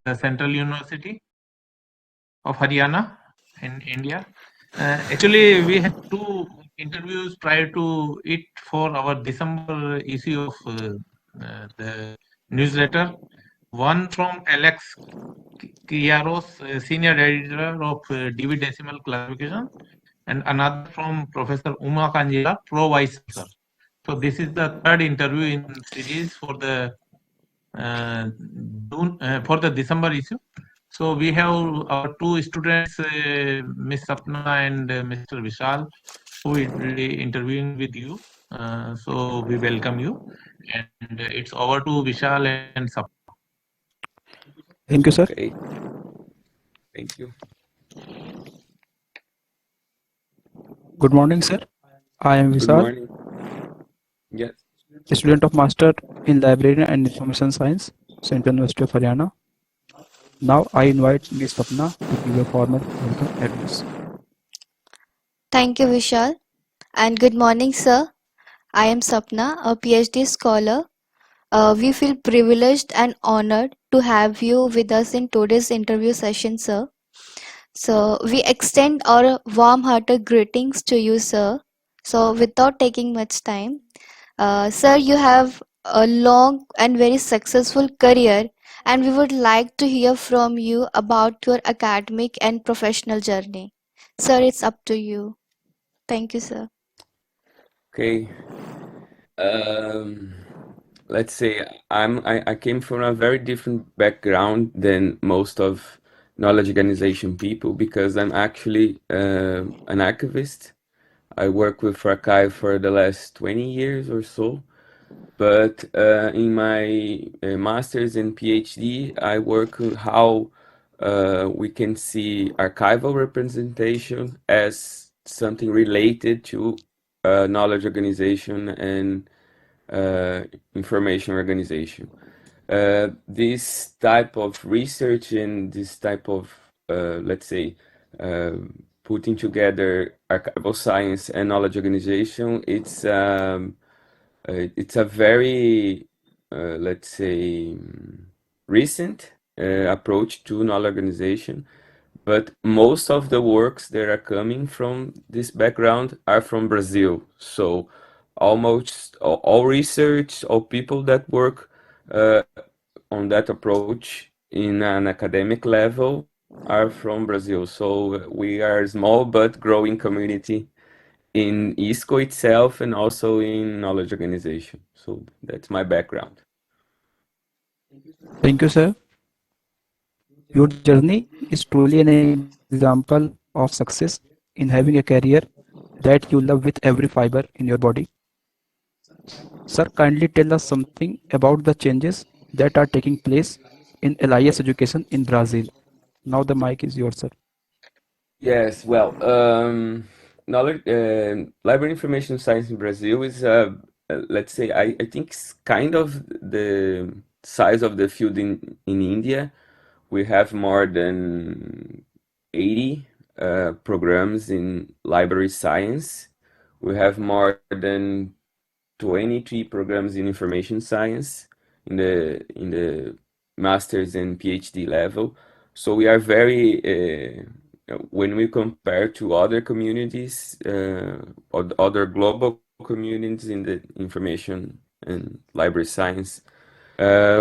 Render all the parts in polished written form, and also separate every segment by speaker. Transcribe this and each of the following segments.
Speaker 1: the Central University of Haryana in India. Actually, we had two interviews prior to it for our December issue of the newsletter. One from Alex Kiaros, senior editor of Divi Decimal Classification, and another from Professor Uma Kanjila, Pro Vice Chancellor. So this is the third interview in series for the December issue. So we have our two students, Miss Sapna and Mr. Vishal, who will be interviewing with you. So we welcome you, and it's over to Vishal and Sapna.
Speaker 2: Thank you, sir.
Speaker 3: Okay. Thank you.
Speaker 2: Good morning, sir. I am
Speaker 3: Good
Speaker 2: Vishal,
Speaker 3: morning. Yes.
Speaker 2: a student of Master in Library and Information Science, Central University of Haryana. Now I invite Ms. Sapna to give a formal welcome address.
Speaker 4: Thank you, Vishal, and good morning, sir. I am Sapna, a PhD scholar. We feel privileged and honored to have you with us in today's interview session, sir. So, we extend our warm hearted greetings to you, sir. So, without taking much time, sir, you have a long and very successful career, and we would like to hear from you about your academic and professional journey. Sir, it's up to you. Thank you, sir.
Speaker 3: Okay. Um, let's say I came from a very different background than most of knowledge organization people because I'm actually an archivist. I work with archive for the last 20 years or so. But in my master's and PhD, I work on how we can see archival representation as something related to knowledge organization and information organization. This type of research and this type of, let's say, uh, putting together archival science and knowledge organization, it's a very, let's say, recent approach to knowledge organization, but most of the works that are coming from this background are from Brazil. So almost all research, all people that work uh, on that approach in an academic level are from Brazil. So we are a small but growing community in ISKO itself and also in knowledge organization. So that's my background.
Speaker 2: Thank you, sir. Your journey is truly an example of success in having a career that you love with every fiber in your body. Sir, kindly tell us something about the changes that are taking place in LIS education in Brazil. Now the mic is yours, sir.
Speaker 3: Yes, well, knowledge, library information science in Brazil is, let's say, I think it's kind of the size of the field in India. We have more than 80 programs in library science. We have more than 23 programs in information science in the master's and PhD level. So we are very when we compare to other communities or other global communities in the information and library science,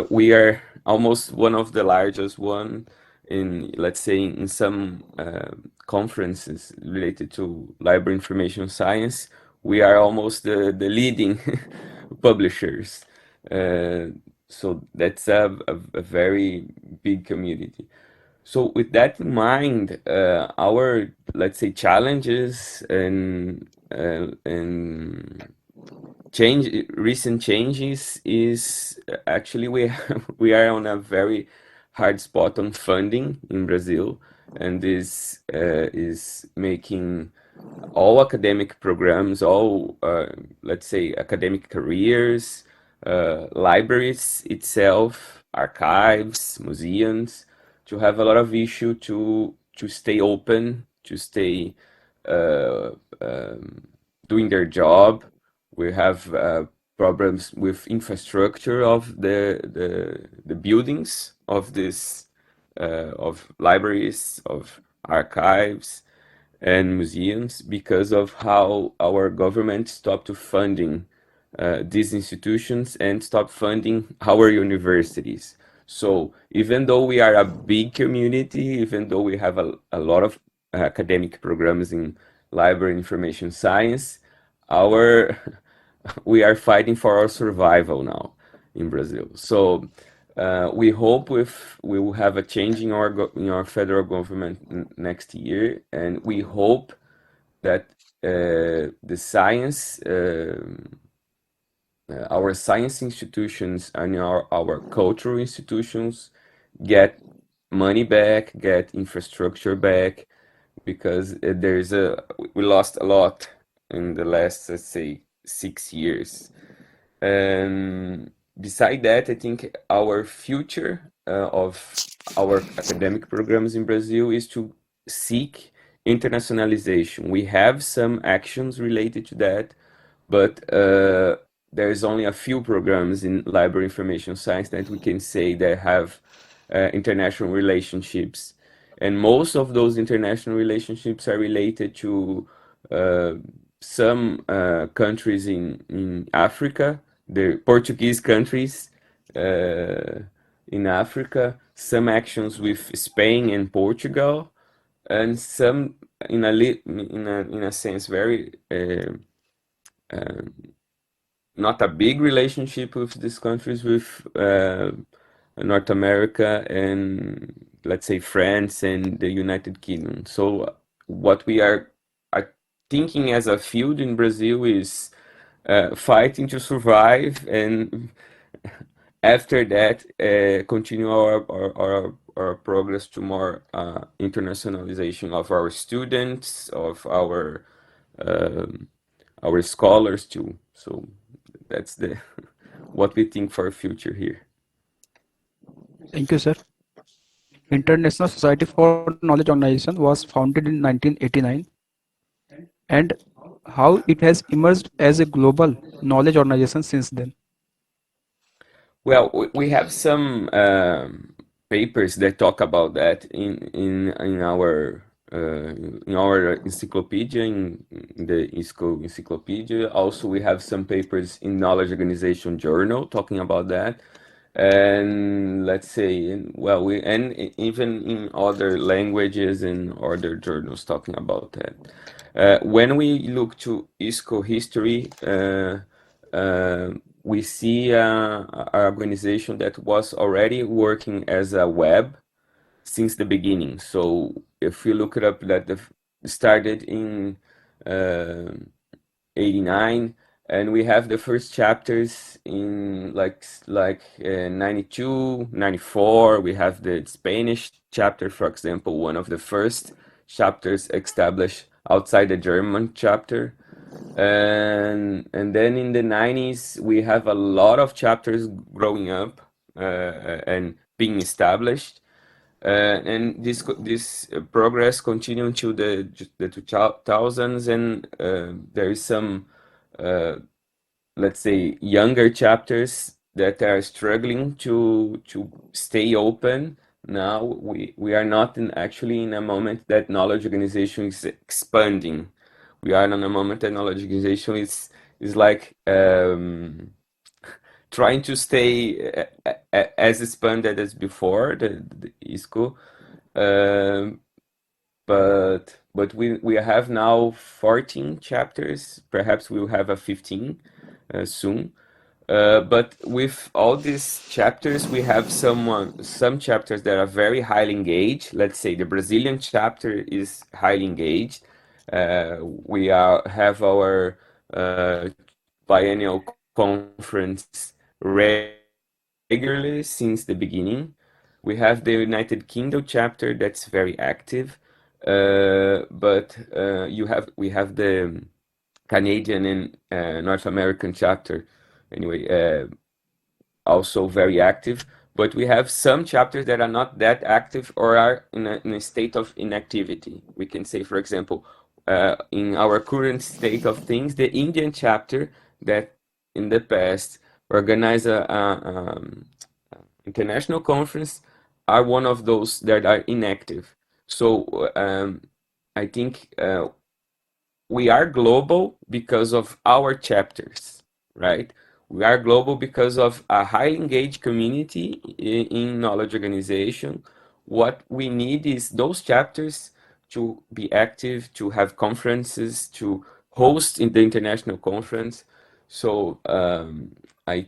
Speaker 3: we are almost one of the largest one in, let's say, in some conferences related to library information science. We are almost the leading publishers. Uh, so that's a very big community. So with that in mind, our, let's say, challenges and recent changes is actually we we are on a very hard spot on funding in Brazil, and this is making all academic programs, all let's say academic careers, libraries itself, archives, museums, to have a lot of issue to stay open, to stay uh, um, doing their job. We have problems with infrastructure of the buildings of this of libraries, of archives, and museums because of how our government stopped funding these institutions and stopped funding our universities. So even though we are a big community, even though we have a lot of academic programs in library information science, our we are fighting for our survival now in Brazil. So we hope we will have a change in our federal government next year, and we hope that the science, our science institutions and our cultural institutions get money back, get infrastructure back, because we lost a lot in the last, let's say, 6 years. And beside that, I think our future of our academic programs in Brazil is to seek internationalization. We have some actions related to that, but there's only a few programs in library information science that we can say that have international relationships. And most of those international relationships are related to uh, some countries in Africa, the Portuguese countries in Africa, some actions with Spain and Portugal, and some in a sense very not a big relationship with these countries, with North America and, let's say, France and the United Kingdom. So what we are thinking as a field in Brazil is fighting to survive, and after that continue our progress to more internationalization of our students, of our scholars too. So that's the what we think for our future here.
Speaker 2: Thank you, sir. International Society for Knowledge Organization was founded in 1989, and how it has emerged as a global knowledge organization since then.
Speaker 3: Well, we have some papers that talk about that in our encyclopedia, in the ISKO encyclopedia. Also, we have some papers in Knowledge Organization Journal talking about that. And let's say, well, even in other languages and other journals talking about that. When we look to ISKO history, we see an organization that was already working as a web since the beginning. So if you look it up, started in uh, 89, and we have the first chapters in like 92, 94. We have the Spanish chapter, for example, one of the first chapters established outside the German chapter. And then in the 90s we have a lot of chapters growing up and being established, and this progress continued until the 2000s, and there is some let's say younger chapters that are struggling to stay open. Now we are not actually in a moment that knowledge organization is expanding. We are in a moment that knowledge organization is like trying to stay as expanded as before the ISKO, um, but we have now 14 chapters. Perhaps we'll have a 15 soon. But with all these chapters, we have some chapters that are very highly engaged. Let's say the Brazilian chapter is highly engaged. We have our biennial conference regularly since the beginning. We have the United Kingdom chapter that's very active, but we have the Canadian and North American chapter. Anyway, also very active, but we have some chapters that are not that active or are in a state of inactivity. We can say, for example, in our current state of things, the Indian chapter that in the past organized a international conference are one of those that are inactive. So I think we are global because of our chapters, right? We are global because of a highly engaged community in knowledge organization. What we need is those chapters to be active, to have conferences, to host in the international conference. So I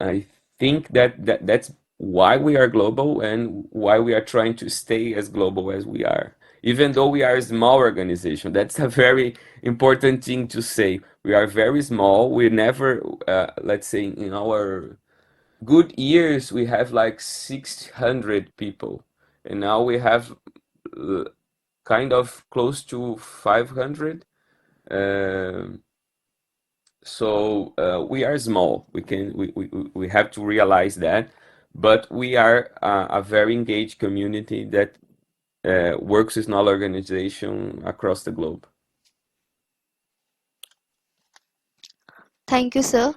Speaker 3: I think that's why we are global and why we are trying to stay as global as we are. Even though we are a small organization, that's a very important thing to say. We are very small. We never, let's say, in our good years, we have like 600 people, and now we have uh, kind of close to 500. Um so we are small. We have to realize that, but we are a very engaged community that works with knowledge organization across the globe.
Speaker 4: Thank you, sir.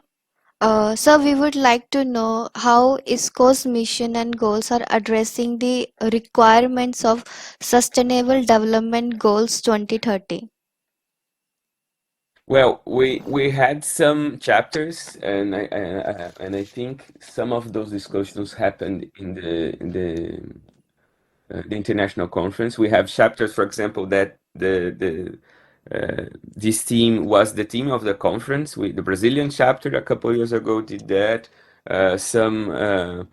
Speaker 4: Sir, we would like to know how ISKO's mission and goals are addressing the requirements of Sustainable Development Goals 2030.
Speaker 3: Well, we had some chapters, and I think some of those discussions happened in the international conference. We have chapters, for example, that this team was the team of the conference. The Brazilian chapter a couple years ago did that. Some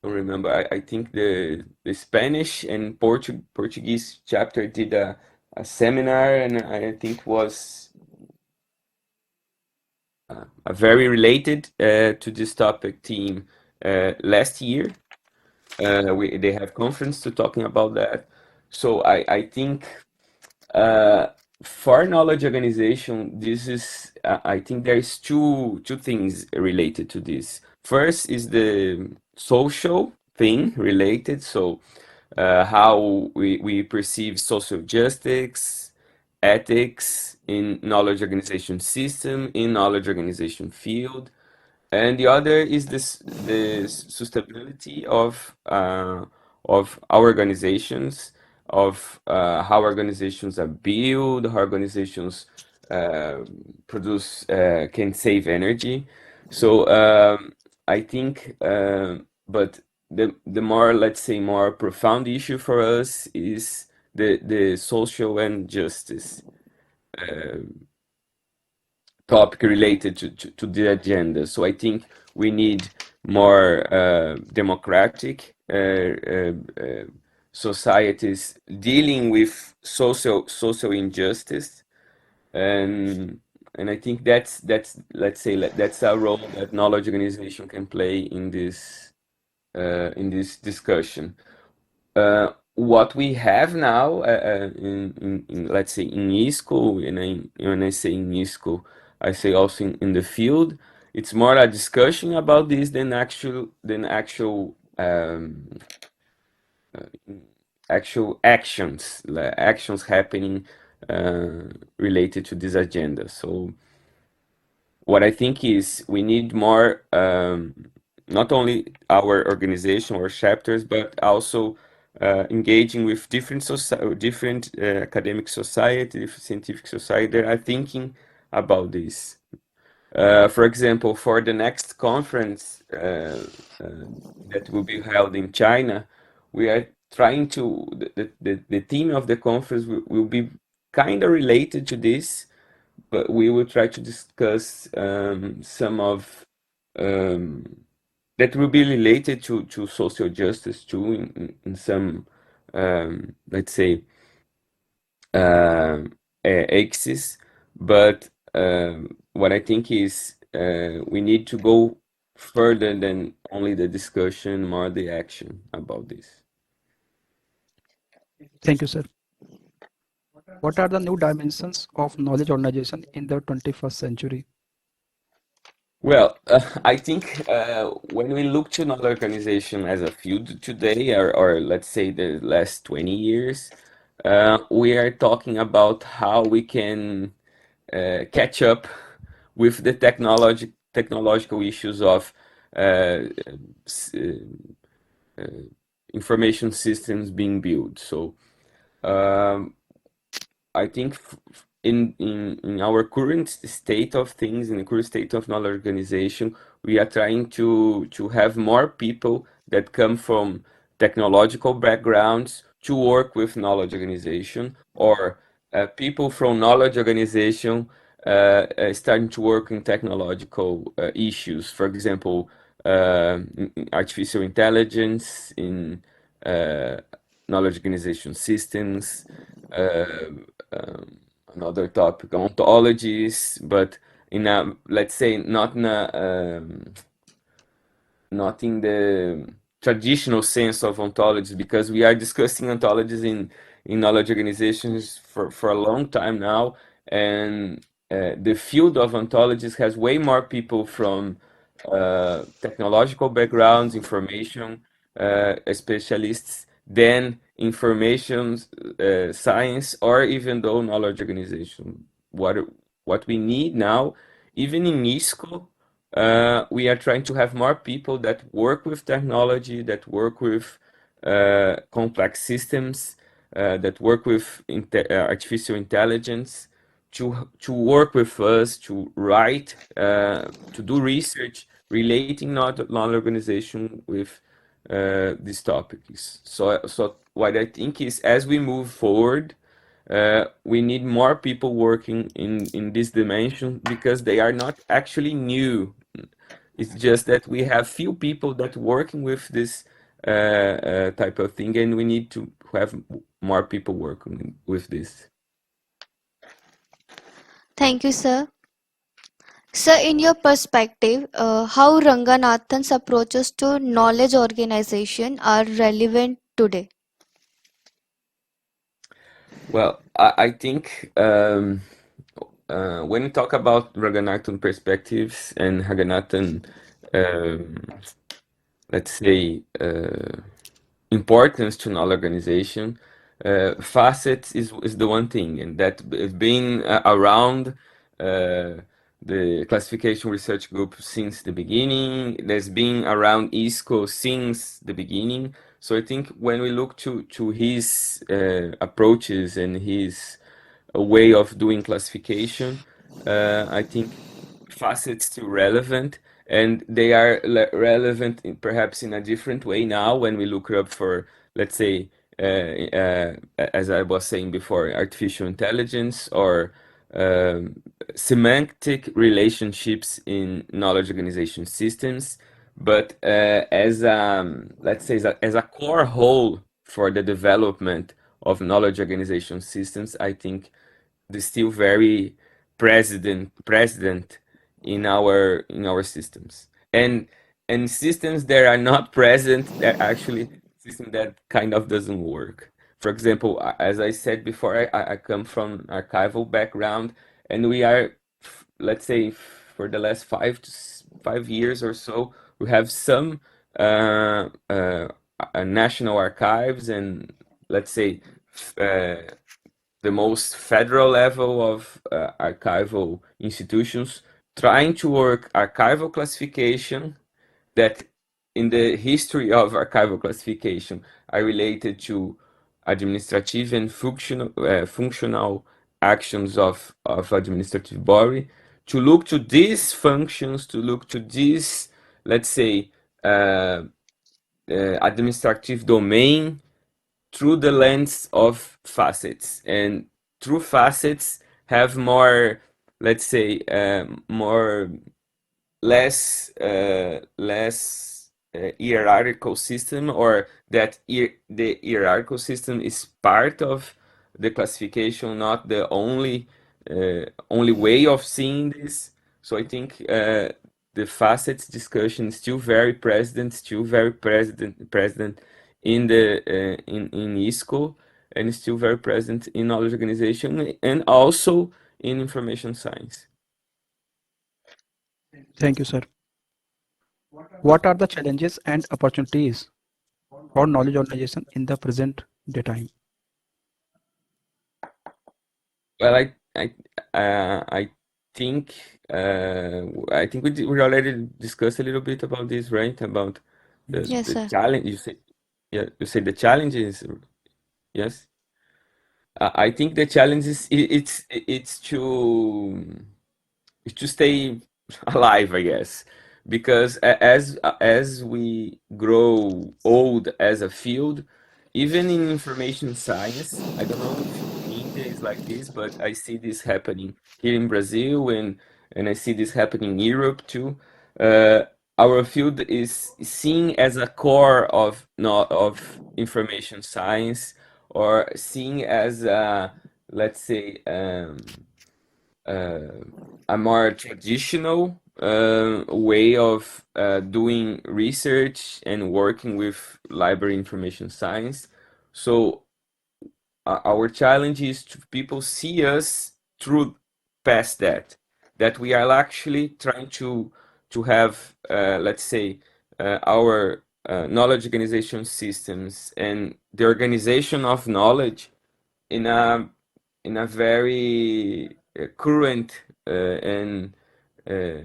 Speaker 3: don't remember. I think the Spanish and Portuguese chapter did a seminar, and I think was very related to this topic team last year. They have conference to talking about that. So I think for knowledge organization, this is I think there is two things related to this. First is the social thing related, so how we perceive social justice, ethics in knowledge organization system, in knowledge organization field, and the other is the sustainability of our organizations, of how organizations are built, how organizations uh, produce can save energy. So I think, but the more, let's say, more profound issue for us is the social and justice uh, topic related to the agenda. So I think we need more democratic societies dealing with social injustice, and I think that's let's say that's a role that knowledge organization can play in this discussion. What we have now in let's say in ISKO, and when I say in ISKO, I say also in the field, it's more a discussion about this than actual actions, actions happening related to this agenda. So what I think is we need more, not only our organization or chapters, but also engaging with different academic society, different scientific society that are thinking about this. For example, for the next conference that will be held in China, we are trying to, the theme of the conference will be kind of related to this, but we will try to discuss some of that will be related to social justice too in some let's say axis. But what I think is we need to go further than only the discussion, more the action about this.
Speaker 2: Thank you, sir. What are the new dimensions of knowledge organization in the 21st century?
Speaker 3: Well, I think when we look to another organization as a field today, or let's say the last 20 years, we are talking about how we can catch up with the technological issues of uh, s- information systems being built. So I think in our current state of things, in the current state of knowledge organization, we are trying to have more people that come from technological backgrounds to work with knowledge organization, or people from knowledge organization starting to work in technological issues. For example, in artificial intelligence, in uh, knowledge organization systems. Uh, um, Another topic, ontologies, but in a, let's say, not in the traditional sense of ontologies, because we are discussing ontologies in knowledge organizations for a long time now, and the field of ontologies has way more people from technological backgrounds, information specialists, than information science, or even though knowledge organization. What we need now, even in ISKO, we are trying to have more people that work with technology, that work with complex systems, that work with artificial intelligence, to work with us, to write, to do research relating non-organization with these topics. So what I think is, as we move forward, we need more people working in this dimension, because they are not actually new. It's just that we have few people that working with this type of thing, and we need to have more people working with this.
Speaker 4: Thank you, sir. Sir, in your perspective, how Ranganathan's approaches to knowledge organization are relevant today?
Speaker 3: Well, I think when we talk about Ranganathan perspectives and Ranganathan, um, let's say, importance to knowledge organization, facets is the one thing, and that has been around the classification research group since the beginning. There's been around ISKO since the beginning. So I think when we look to his approaches and his way of doing classification, I think facets still relevant, and they are relevant perhaps in a different way now when we look up for, let's say, as I was saying before, artificial intelligence, or semantic relationships in knowledge organization systems. But as let's say, as a core whole for the development of knowledge organization systems, I think is still very present in our systems, and systems that are not present, that actually system that kind of doesn't work. For example, as I said before, I come from archival background, and we are, let's say, for the last 5 years or so, we have some national archives, and let's say the most federal level of archival institutions trying to work archival classification that, in the history of archival classification, are related to administrative and functional actions of administrative body, to look to these functions, to look to these, let's say, administrative domain through the lens of facets, and through facets have more, let's say, more less hierarchical system, or that the hierarchical system is part of the classification, not the only way of seeing this. So I think the facets discussion is still very present in the in ISKO, and is still very present in knowledge organization, and also in information science.
Speaker 2: Thank you, sir. What are the challenges and opportunities for knowledge organization in the present day time?
Speaker 3: Well, I think I think we already discussed a little bit about this, right? About
Speaker 2: Yes.
Speaker 4: Yes,
Speaker 3: the
Speaker 4: sir.
Speaker 3: challenge. You say Yeah, you say the challenge is, yes. I think the challenge is it's to stay alive, I guess, because as we grow old as a field, even in information science, I don't know if in India is like this, but I see this happening here in Brazil, and I see this happening in Europe too. Uh, our field is seen as a core of not of information science, or seen as a, let's say, uh, a more traditional way of doing research and working with library information science. So our challenge is to people see us through past that we are actually trying to have, let's say, our knowledge organization systems and the organization of knowledge in a very current and uh,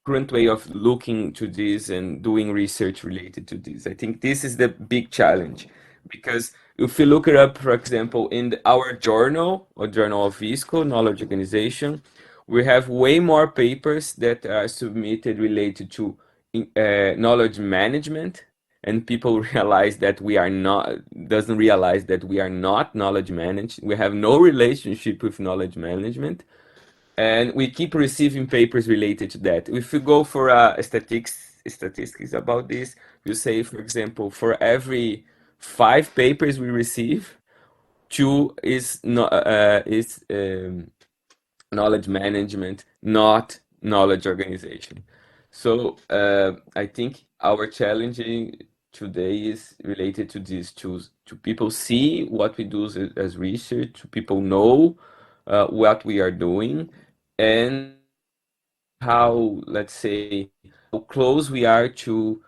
Speaker 3: current way of looking to this and doing research related to this. I think this is the big challenge, because if you look it up, for example, in our journal or journal of ISKO, Knowledge Organization, we have way more papers that are submitted related to knowledge management, and people realize that we are not doesn't realize that we are not knowledge managed. We have no relationship with knowledge management, and we keep receiving papers related to that. If you go for statistics about this, you say, for example, for every 5 papers we receive, two is not is knowledge management, not knowledge organization. So I think our challenging today is related to these tools, to people see what we do as research, to people know what we are doing, and how, let's say, how close we are to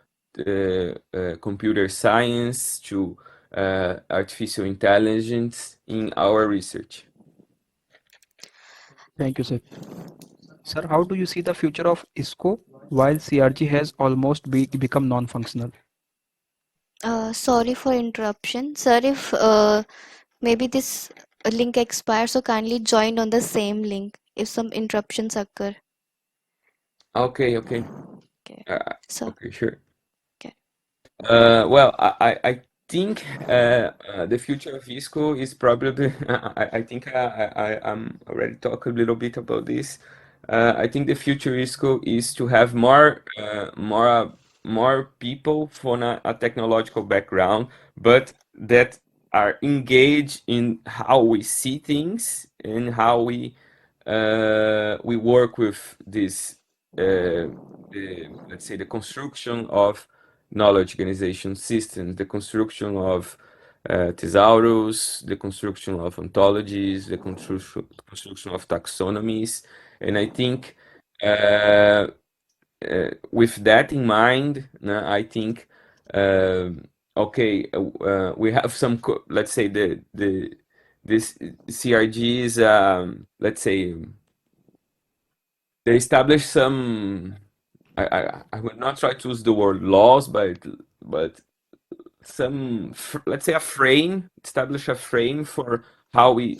Speaker 3: computer science, to artificial intelligence in our research.
Speaker 2: Thank you, sir. Sir, how do you see the future of ISKO while CRG has almost become non-functional?
Speaker 4: Sorry for interruption. Sir, if maybe this link expires, so kindly join on the same link if some interruptions occur.
Speaker 3: Okay.
Speaker 4: Okay.
Speaker 3: Uh,
Speaker 4: So,
Speaker 3: okay, sure.
Speaker 4: okay.
Speaker 3: Well, I think the future of ISKO is probably, I think I'm already talk a little bit about this. I think the future ISKO is to have more people from a technological background, but that are engaged in how we see things and how we work with this, let's say, the construction of knowledge organization systems, the construction of thesaurus, the construction of ontologies, the construction of taxonomies. And I think with that in mind, I think, okay, we have some, let's say, this CRG is, let's say, they establish some, I will not try to use the word laws, but some, let's say, a frame, establish a frame for how we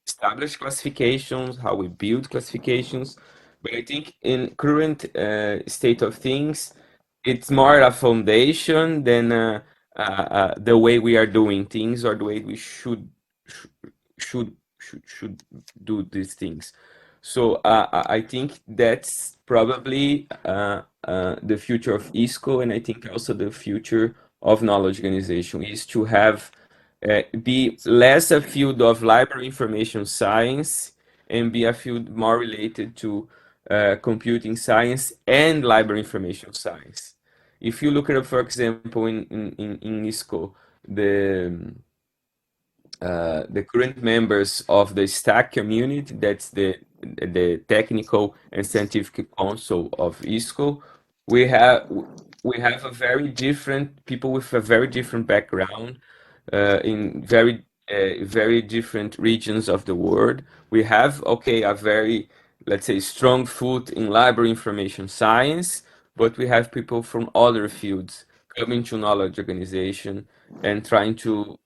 Speaker 3: establish classifications, how we build classifications. But I think in current state of things, it's more a foundation than the way we are doing things, or the way we sh- should do these things. So I think that's probably the future of ISKO, and I think also the future of knowledge organization is to have be less a field of library information science and be a field more related to computing science and library information science. If you look at, for example, in ISKO, the the current members of the STAC community, that's the technical and scientific council of ISKO, we have we have a very different people with a very different background in very different regions of the world. We have, okay, a very, let's say, strong foot in library information science, but we have people from other fields, coming to knowledge organization and trying to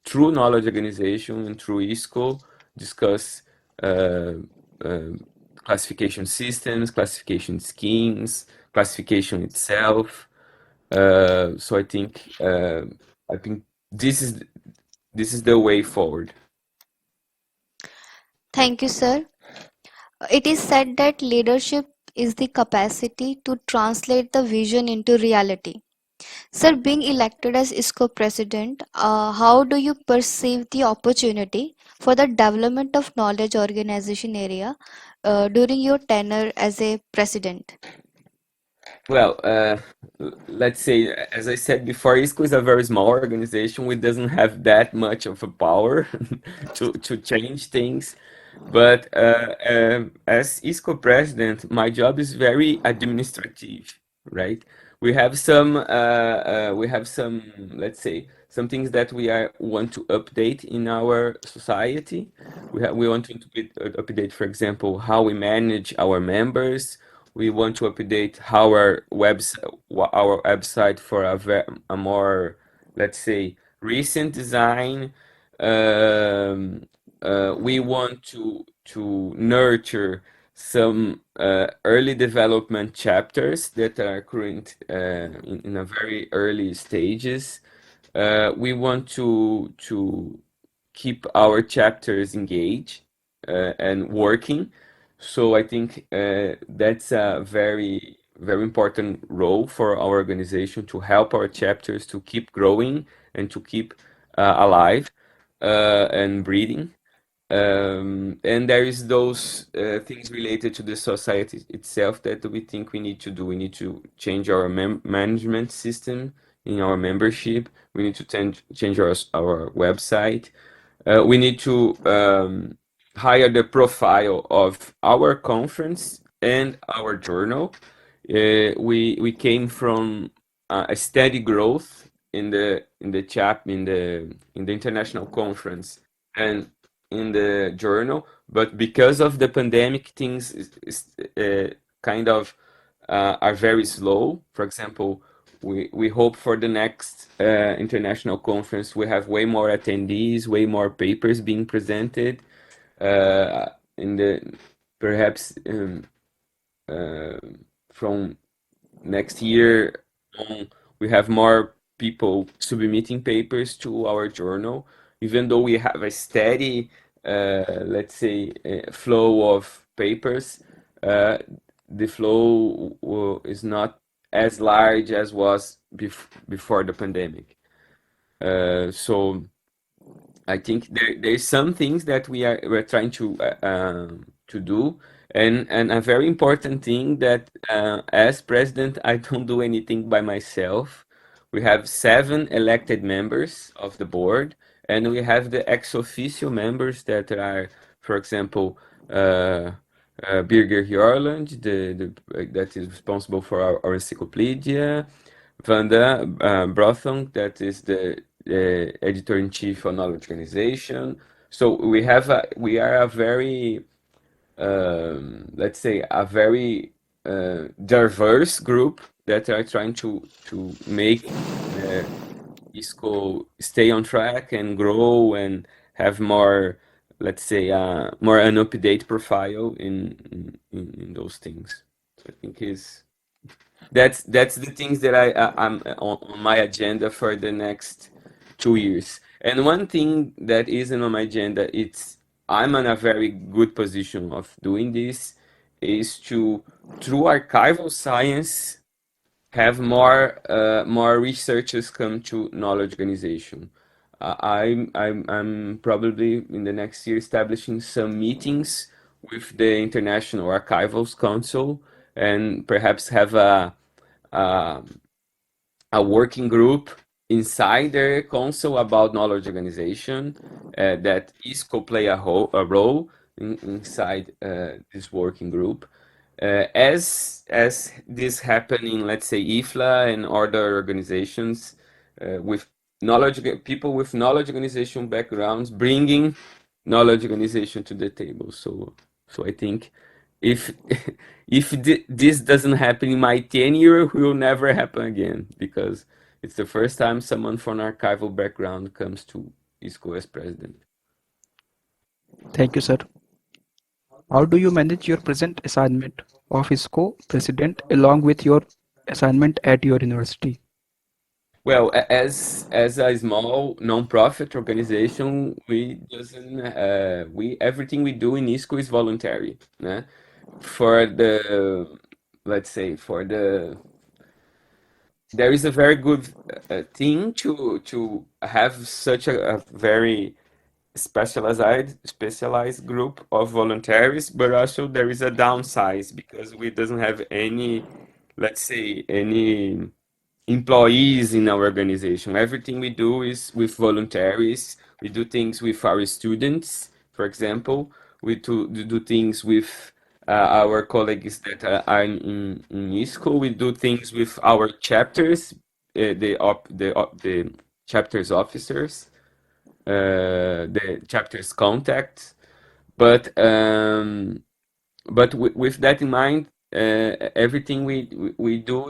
Speaker 3: through knowledge organization and through ISKO discuss uh, uh, classification systems, classification schemes, classification itself. So I think this is the way forward.
Speaker 4: Thank you, sir. It is said that leadership is the capacity to translate the vision into reality. Sir, being elected as ISKO president, how do you perceive the opportunity for the development of knowledge organization area during your tenure as a president?
Speaker 3: Well, let's say, as I said before, ISKO is a very small organization. We doesn't have that much of a power to change things. But as ISKO president, my job is very administrative, right? We have some, let's say, some things that want to update in our society. We want to update, for example, how we manage our members. We want to update our website for a more, let's say, recent design. We want to nurture some early development chapters that are current in a very early stages. We want to keep our chapters engaged and working. So I think that's a very important role for our organization to help our chapters to keep growing and to keep alive and breathing. And there is those things related to the society itself that we think we need to do. We need to change our management system in our membership. We need to change our website. We need to hire the profile of our conference and our journal. We came from a steady growth in the international conference and in the journal, but because of the pandemic, things kind of are very slow. For example, we hope for the next international conference we have way more attendees, way more papers being presented. In the perhaps uh, from next year on, we have more people submitting papers to our journal, even though we have a steady, let's say, flow of papers. Uh, the flow is not as large as was before the pandemic. So I think there's some things that we're trying to do, and a very important thing that as president I don't do anything by myself. We have 7 elected members of the board, and we have the ex officio members that are, for example, Birger Hjorland, that is responsible for our encyclopedia. Vanda Brothong, that is the editor-in-chief for Knowledge Organization. So we are a very, let's say, a very diverse group that are trying to make ISKO stay on track and grow and have more, let's say, more an up-to-date profile in those things. So I think that's the things that I'm on my agenda for the next 2 years. And one thing that isn't on my agenda, I'm in a very good position of doing this, is to, through archival science, have more researchers come to knowledge organization. I'm probably in the next year establishing some meetings with the International Archivals Council, and perhaps have a, a working group inside the council about knowledge organization that ISKO play a role inside this working group. As this happen in, let's say, IFLA and other organizations with people with knowledge organization backgrounds, bringing knowledge organization to the table. So I think if if this doesn't happen in my tenure, it will never happen again, because it's the first time someone from archival background comes to ISKO as president.
Speaker 2: Thank you, sir. How do you manage your present assignment of ISKO president along with your assignment at your university?
Speaker 3: Well, as a small non-profit organization, we doesn't we everything we do in ISKO is voluntary. Né? For the, let's say, for the, there is a very good thing to have such a very specialized group of volunteers, but also there is a downside because we doesn't have any, let's say, any employees in our organization. Everything we do is with volunteers. We do things with our students, for example. We do things with our colleagues that are in ISKO. We do things with our chapters, the chapters officers, the chapters contacts. But with that in mind, everything we do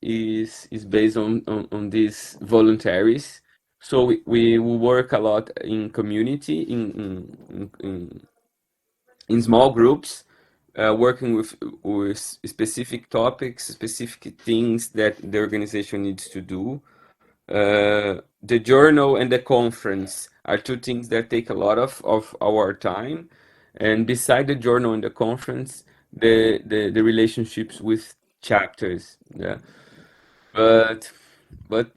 Speaker 3: is based on these voluntaries. So we work a lot in community, in small groups, working with specific topics, specific things that the organization needs to do. The journal and the conference are two things that take a lot of our time. And beside the journal and the conference, the relationships with chapters. Yeah. But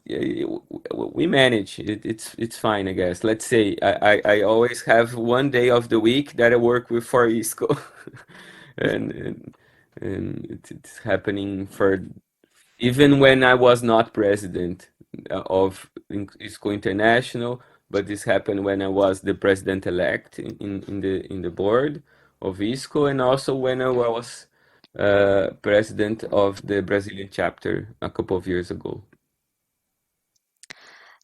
Speaker 3: we manage it. It's fine, I guess. Let's say I always have one day of the week that I work with for ISKO, and it's happening for even when I was not president of ISKO International, but this happened when I was the president-elect in the board of ISKO, and also when I was president of the Brazilian chapter a couple of years ago.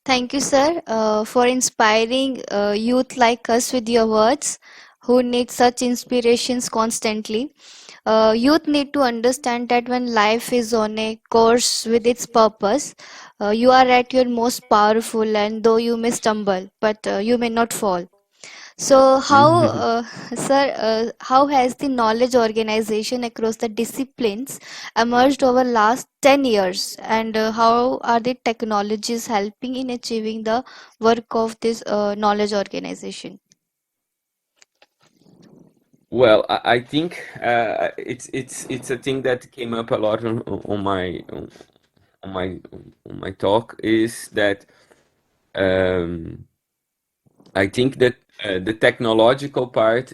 Speaker 4: Thank you, sir, for inspiring youth like us with your words who need such inspirations constantly. Youth need to understand that when life is on a course with its purpose, you are at your most powerful, and though you may stumble, but you may not fall. So, sir, how has the knowledge organization across the disciplines emerged over last 10 years, and how are the technologies helping in achieving the work of this knowledge organization?
Speaker 3: Well, I think it's a thing that came up a lot on my talk, is that um, I think that the technological part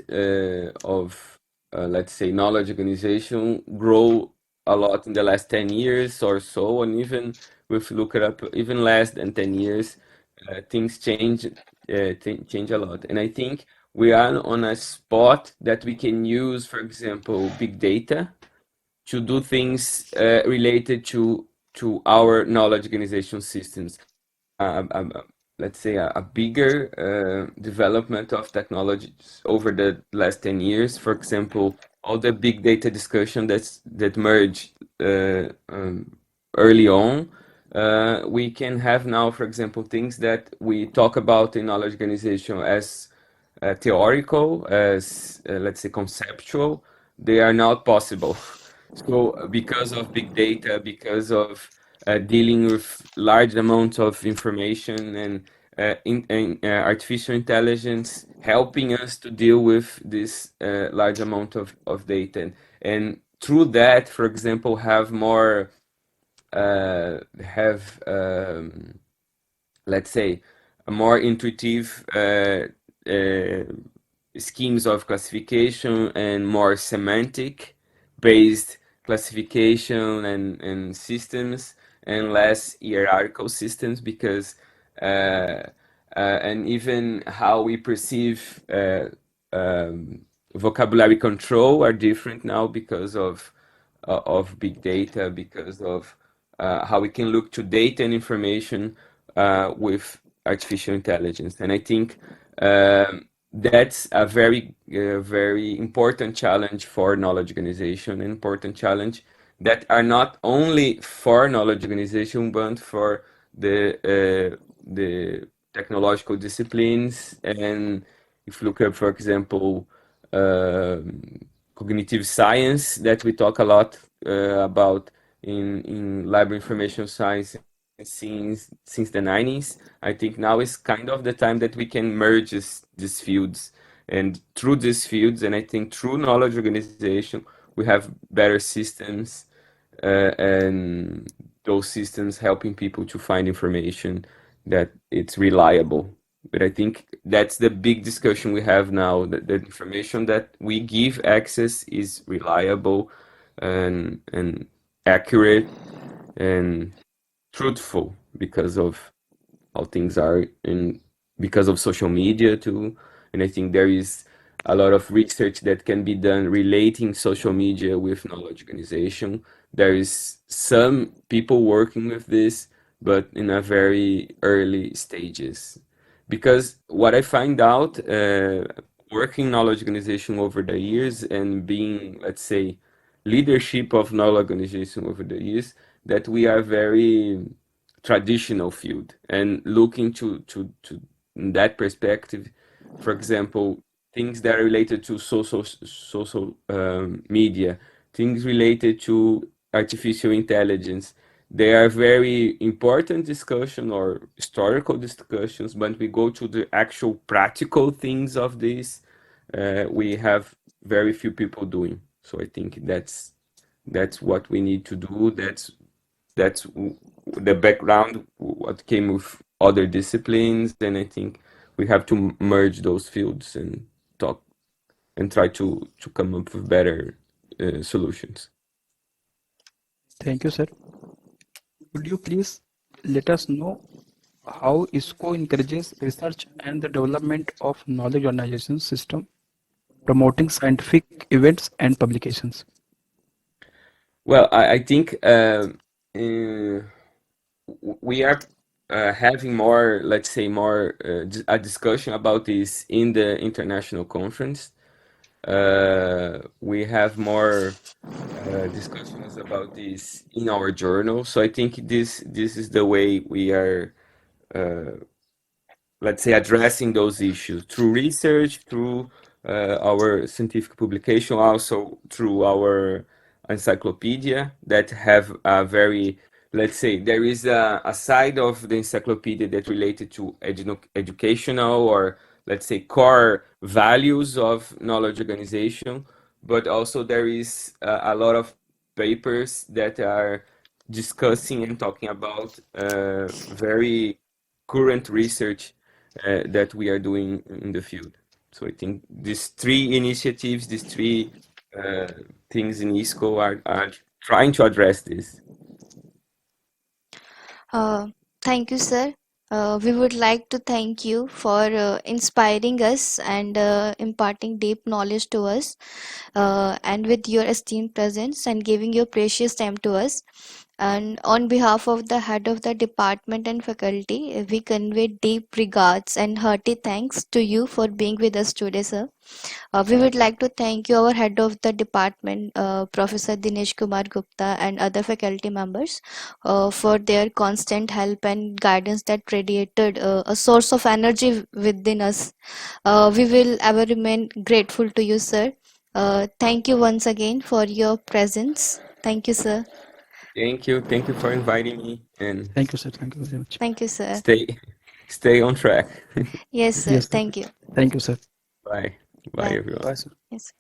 Speaker 3: of, let's say, knowledge organization grow a lot in the last 10 years or so, and even if you look it up, even less than 10 years, things change a lot. And I think we are on a spot that we can use, for example, big data to do things related to our knowledge organization systems. Let's say a bigger development of technologies over the last 10 years. For example, all the big data discussion that merged early on. We can have now, for example, things that we talk about in knowledge organization as theoretical, as let's say conceptual, they are not possible. So because of big data, because of dealing with large amounts of information and artificial intelligence helping us to deal with this large amount of data. And through that, for example, have more, let's say, a more intuitive uh, schemes of classification and more semantic based classification and systems, and less hierarchical systems, because and even how we perceive vocabulary control are different now because of big data, because of how we can look to data and information with artificial intelligence. And I think that's a very important challenge for knowledge organization, an important challenge that are not only for knowledge organization, but for the technological disciplines. And if you look up, for example, cognitive science that we talk a lot about in library information science since the 90s. I think now is kind of the time that we can merge these fields. And through these fields, and I think through knowledge organization, we have better systems, and those systems helping people to find information that it's reliable. But I think that's the big discussion we have now, that the information that we give access is reliable and accurate and truthful because of how things are, and because of social media too. And I think there is a lot of research that can be done relating social media with knowledge organization. There is some people working with this, but in a very early stages. Because what I find out, working knowledge organization over the years and being, let's say, leadership of knowledge organization over the years, that we are very traditional field, and looking to in that perspective, for example, things that are related to social media, things related to artificial intelligence, they are very important discussion or historical discussions. But we go to the actual practical things of this, we have very few people doing. So I think that's what we need to do. That's the background, what came with other disciplines, and I think we have to merge those fields and talk and try to come up with better solutions.
Speaker 2: Thank you, sir. Could you please let us know how ISKO encourages research and the development of knowledge organization system, promoting scientific events and publications?
Speaker 3: Well, I think we are having more, let's say, more a discussion about this in the international conference. We have more discussions about this in our journal. So I think this is the way we are, let's say, addressing those issues through research, through our scientific publication, also through our encyclopedia that have a very, let's say, there is a side of the encyclopedia that related to educational, or let's say core values of knowledge organization, but also there is a lot of papers that are discussing and talking about very current research that we are doing in the field. So I think these three initiatives, these three things in ISKO are trying to address this.
Speaker 4: Thank you, sir. We would like to thank you for inspiring us and imparting deep knowledge to us, and with your esteemed presence and giving your precious time to us. And on behalf of the head of the department and faculty, we convey deep regards and hearty thanks to you for being with us today, sir. We would like to thank you, our head of the department, Professor Dinesh Kumar Gupta, and other faculty members for their constant help and guidance that radiated a source of energy within us. We will ever remain grateful to you, sir. Thank you once again for your presence. Thank you, sir.
Speaker 3: Thank you. Thank you for inviting me, and
Speaker 2: Thank you, sir. Thank you very much.
Speaker 4: Thank you, sir.
Speaker 3: stay on track.
Speaker 4: Yes, sir.
Speaker 2: Yes, sir.
Speaker 4: Thank you.
Speaker 2: Thank you, sir.
Speaker 3: Bye. Bye,
Speaker 4: Bye.
Speaker 3: everyone.
Speaker 2: Bye, sir.
Speaker 4: Yes.